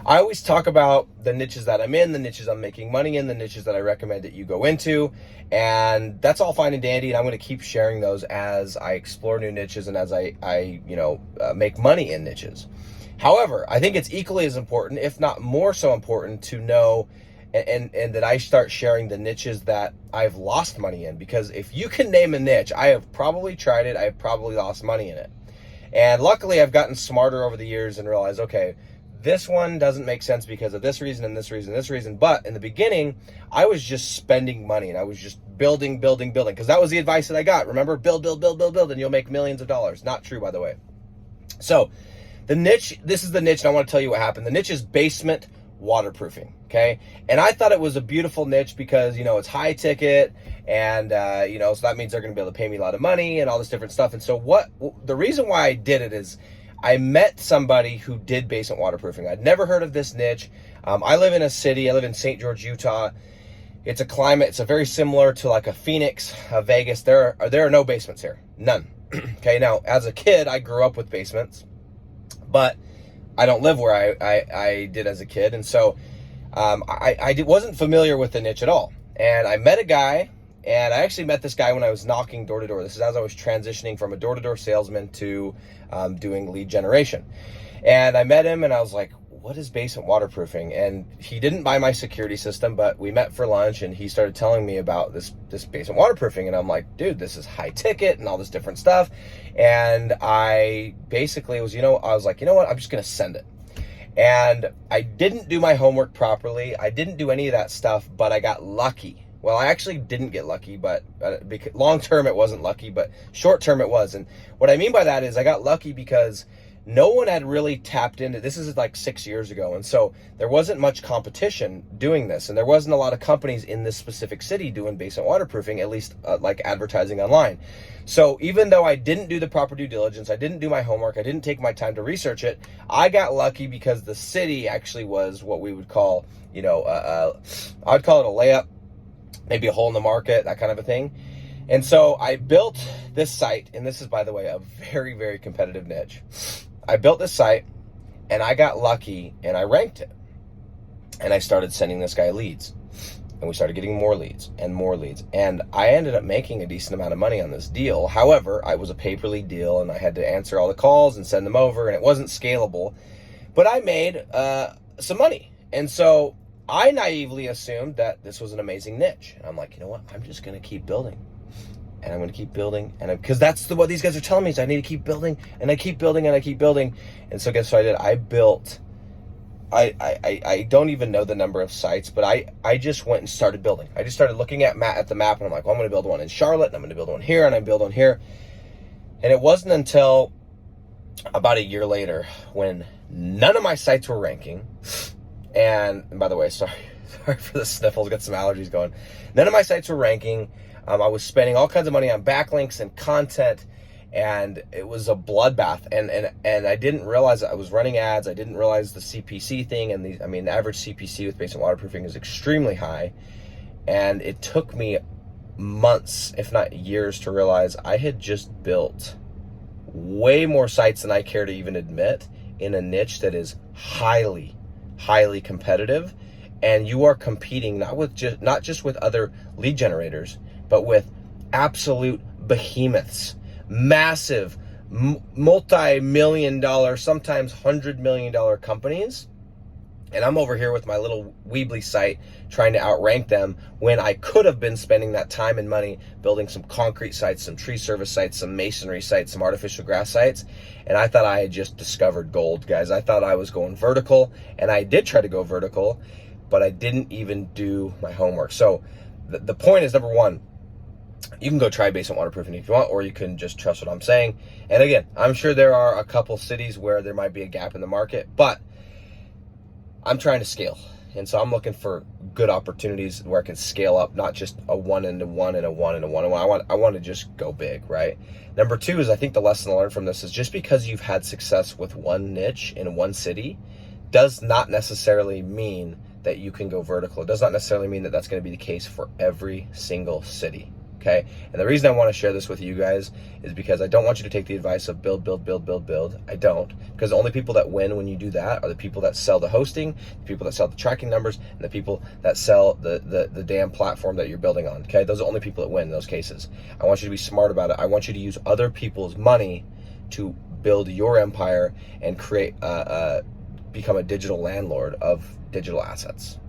I always talk about the niches that I'm in, the niches I'm making money in, the niches that I recommend that you go into, and that's all fine and dandy. And I'm going to keep sharing those as I explore new niches and as I make money in niches. However, I think it's equally as important, if not more so important, to know and that I start sharing the niches that I've lost money in. Because if you can name a niche, I have probably tried it, I've probably lost money in it. And luckily, I've gotten smarter over the years and realized, okay, this one doesn't make sense because of this reason and this reason and this reason. But in the beginning, I was just spending money and I was just building, because that was the advice that I got. Remember, build, and you'll make millions of dollars. Not true, by the way. So the niche, this is the niche, and I want to tell you what happened. The niche is basement waterproofing, okay? And I thought it was a beautiful niche because, it's high ticket and, so that means they're going to be able to pay me a lot of money and all this different stuff. And so the reason why I did it is I met somebody who did basement waterproofing. I'd never heard of this niche. I live in a city. I live in St. George, Utah. It's a climate. It's a very similar to like a Phoenix, a Vegas. There are no basements here. None. Okay. Now, as a kid, I grew up with basements, but I don't live where I did as a kid. And so I wasn't familiar with the niche at all. And I met a guy, and I actually met this guy when I was knocking door to door. This is as I was transitioning from a door-to-door salesman to doing lead generation. And I met him and I was like, what is basement waterproofing? And he didn't buy my security system, but we met for lunch and he started telling me about this basement waterproofing. And I'm like, dude, this is high ticket and all this different stuff. And I basically was, I was like, you know what? I'm just going to send it. And I didn't do my homework properly. I didn't do any of that stuff, but I got lucky. Well, I actually didn't get lucky, but long term it wasn't lucky, but short term it was. And what I mean by that is I got lucky because no one had really tapped into this. Is like 6 years ago. And so there wasn't much competition doing this. And there wasn't a lot of companies in this specific city doing basement waterproofing, at least like advertising online. So even though I didn't do the proper due diligence, I didn't do my homework, I didn't take my time to research it, I got lucky because the city actually was what we would call, I'd call it a layup, maybe a hole in the market, that kind of a thing. And so I built this site, and this is, by the way, a very, very competitive niche. I built this site and I got lucky and I ranked it. And I started sending this guy leads. And we started getting more leads and more leads. And I ended up making a decent amount of money on this deal. However, I was a pay-per-lead deal and I had to answer all the calls and send them over, and it wasn't scalable. But I made some money. And so I naively assumed that this was an amazing niche. And I'm like, you know what? I'm just going to keep building. And I'm going to keep building. And because that's what these guys are telling me is I need to keep building. And I keep building and I keep building. And so guess what I did? I built, I don't even know the number of sites, but I just went and started building. I just started looking at the map, and I'm like, well, I'm going to build one in Charlotte, and I'm going to build one here, and I'm build one here. And it wasn't until about a year later when none of my sites were ranking. And by the way, sorry for the sniffles, got some allergies going. None of my sites were ranking. I was spending all kinds of money on backlinks and content, and it was a bloodbath. And I didn't realize I was running ads. I didn't realize the CPC thing. And the average CPC with basement waterproofing is extremely high. And it took me months, if not years, to realize I had just built way more sites than I care to even admit in a niche that is highly competitive. And you are competing not just with other lead generators, but with absolute behemoths, massive, multi-million dollar, sometimes $100 million companies. And I'm over here with my little Weebly site trying to outrank them when I could have been spending that time and money building some concrete sites, some tree service sites, some masonry sites, some artificial grass sites. And I thought I had just discovered gold, guys. I thought I was going vertical, and I did try to go vertical, but I didn't even do my homework. So the point is, number one, you can go try basement waterproofing if you want, or you can just trust what I'm saying. And again, I'm sure there are a couple cities where there might be a gap in the market, but I'm trying to scale. And so I'm looking for good opportunities where I can scale up, not just a 1 and a 1 and a 1 and a 1 and 1. I want to just go big, right? Number two is, I think the lesson to learn from this is, just because you've had success with one niche in one city does not necessarily mean that you can go vertical. It does not necessarily mean that that's going to be the case for every single city. Okay, and the reason I want to share this with you guys is because I don't want you to take the advice of build. I don't, because the only people that win when you do that are the people that sell the hosting, the people that sell the tracking numbers, and the people that sell the damn platform that you're building on. Okay, those are the only people that win in those cases. I want you to be smart about it. I want you to use other people's money to build your empire and create become a digital landlord of digital assets.